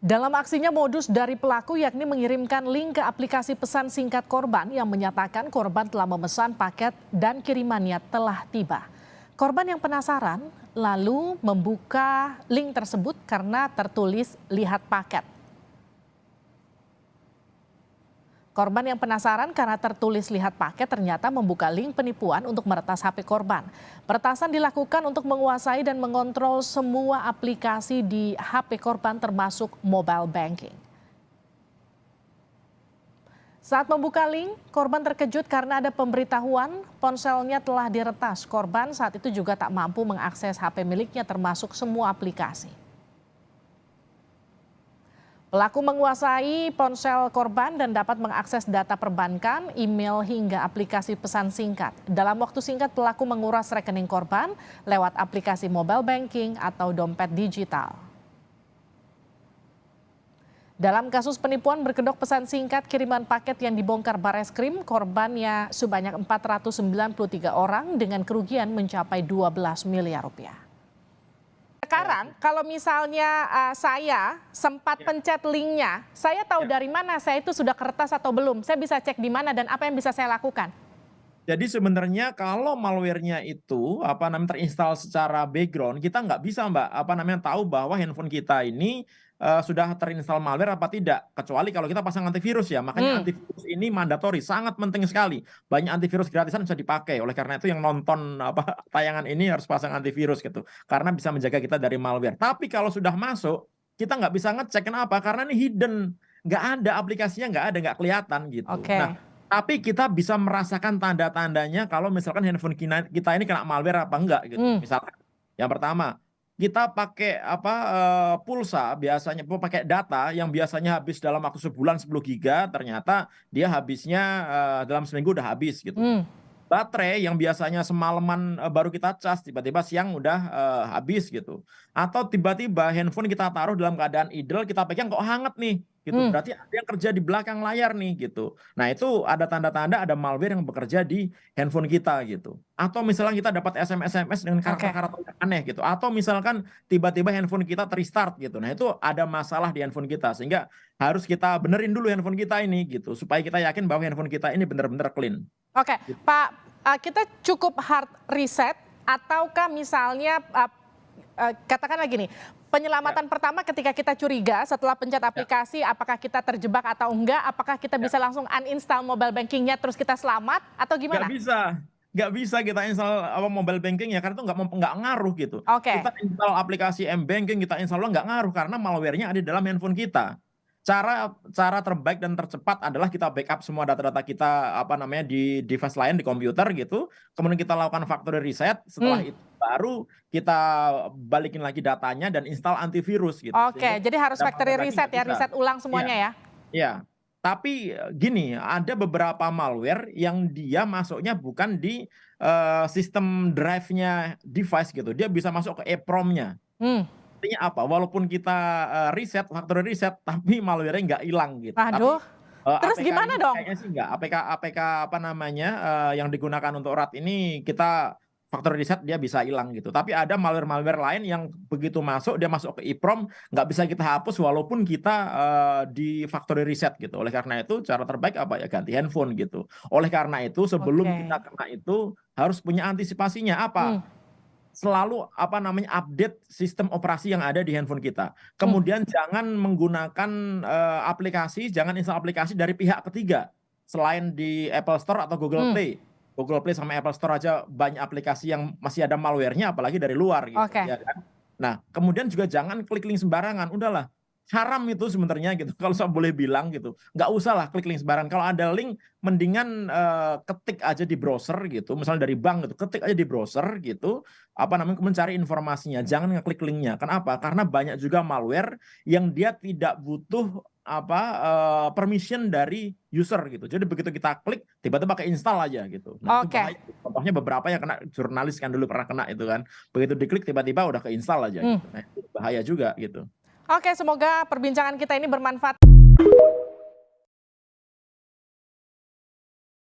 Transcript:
Dalam aksinya modus dari pelaku yakni mengirimkan link ke aplikasi pesan singkat korban yang menyatakan korban telah memesan paket dan kirimannya telah tiba. Korban yang penasaran lalu membuka link tersebut karena tertulis lihat paket. Korban yang penasaran karena tertulis lihat paket ternyata membuka link penipuan untuk meretas HP korban. Peretasan dilakukan untuk menguasai dan mengontrol semua aplikasi di HP korban termasuk mobile banking. Saat membuka link, korban terkejut karena ada pemberitahuan ponselnya telah diretas. Korban saat itu juga tak mampu mengakses HP miliknya termasuk semua aplikasi. Pelaku menguasai ponsel korban dan dapat mengakses data perbankan, email hingga aplikasi pesan singkat. Dalam waktu singkat pelaku menguras rekening korban lewat aplikasi mobile banking atau dompet digital. Dalam kasus penipuan berkedok pesan singkat kiriman paket yang dibongkar Bareskrim, korbannya sebanyak 493 orang dengan kerugian mencapai 12 miliar rupiah. Sekarang kalau misalnya saya sempat pencet linknya, saya tahu dari mana saya itu sudah kertas atau belum. Saya bisa cek di mana dan apa yang bisa saya lakukan. Jadi sebenarnya kalau malware-nya itu terinstall secara background, kita nggak bisa tahu bahwa handphone kita ini sudah terinstall malware apa tidak, kecuali kalau kita pasang antivirus ya. Makanya antivirus ini mandatori, sangat penting sekali. Banyak antivirus gratisan bisa dipakai. Oleh karena itu yang nonton tayangan ini harus pasang antivirus gitu, karena bisa menjaga kita dari malware. Tapi kalau sudah masuk, kita nggak bisa ngecek. Kenapa? Karena ini hidden, nggak ada aplikasinya, nggak kelihatan gitu. Oke. Nah, tapi kita bisa merasakan tanda-tandanya kalau misalkan handphone kita ini kena malware apa enggak gitu. Misalkan yang pertama, kita pakai pulsa biasanya pakai data yang biasanya habis dalam waktu sebulan 10 giga, ternyata dia habisnya dalam seminggu udah habis gitu. Baterai yang biasanya semalaman baru kita cas, tiba-tiba siang udah habis gitu. Atau tiba-tiba handphone kita taruh dalam keadaan idle, kita pegang kok hangat nih gitu. Berarti ada yang kerja di belakang layar nih gitu. Nah, itu ada tanda-tanda ada malware yang bekerja di handphone kita gitu. Atau misalnya kita dapat SMS dengan karakter-karakter yang aneh gitu. Atau misalkan tiba-tiba handphone kita terstart gitu. Nah, itu ada masalah di handphone kita, sehingga harus kita benerin dulu handphone kita ini gitu, supaya kita yakin bahwa handphone kita ini benar-benar clean. Oke, Pak, kita cukup hard reset ataukah misalnya katakanlah gini, penyelamatan pertama ketika kita curiga setelah pencet aplikasi apakah kita terjebak atau enggak, apakah kita bisa langsung uninstall mobile bankingnya terus kita selamat atau gimana? Nggak bisa kita install mobile banking ya, karena itu nggak ngaruh gitu. Oke. Kita install aplikasi M-Banking, kita install nggak ngaruh karena malware-nya ada di dalam handphone kita. Cara terbaik dan tercepat adalah kita backup semua data-data kita di device lain di komputer gitu. Kemudian kita lakukan factory reset, setelah itu baru kita balikin lagi datanya dan install antivirus gitu. Oke, jadi harus Sehingga factory malware lagi reset nggak ya, bisa. riset ulang Iya. semuanya ya. Iya, tapi gini, ada beberapa malware yang dia masuknya bukan di sistem drive-nya device gitu. Dia bisa masuk ke EEPROM-nya. Artinya apa? Walaupun kita factory reset, tapi malware-nya nggak hilang gitu. Tapi Aduh, terus APK gimana ini dong? kayaknya sih nggak. APK yang digunakan untuk RAT ini kita factory reset dia bisa hilang gitu. Tapi ada malware-malware lain yang begitu masuk, dia masuk ke EEPROM, nggak bisa kita hapus walaupun kita di factory reset gitu. Oleh karena itu cara terbaik apa ya, ganti handphone gitu. Oleh karena itu sebelum Oke. kita kena itu harus punya antisipasinya apa? Selalu update sistem operasi yang ada di handphone kita. Kemudian jangan menggunakan aplikasi, jangan install aplikasi dari pihak ketiga selain di Apple Store atau Google Play. Google Play sama Apple Store aja banyak aplikasi yang masih ada malware-nya, apalagi dari luar gitu, Oke. ya kan. Nah, kemudian juga jangan klik link sembarangan. Udahlah, haram itu sebenarnya gitu. Kalau saya boleh bilang gitu, nggak usah lah klik link sembarangan. Kalau ada link, mendingan ketik aja di browser gitu, misalnya dari bank gitu, ketik aja di browser gitu, mencari informasinya, jangan ngeklik linknya. Kenapa? Karena banyak juga malware yang dia tidak butuh permission dari user gitu. Jadi begitu kita klik, tiba-tiba keinstall aja gitu. Nah, itu Oke. bahaya. Contohnya beberapa yang kena, jurnalis kan dulu pernah kena itu kan. Begitu diklik tiba-tiba udah keinstall aja gitu. Nah, itu bahaya juga gitu. Oke, semoga perbincangan kita ini bermanfaat.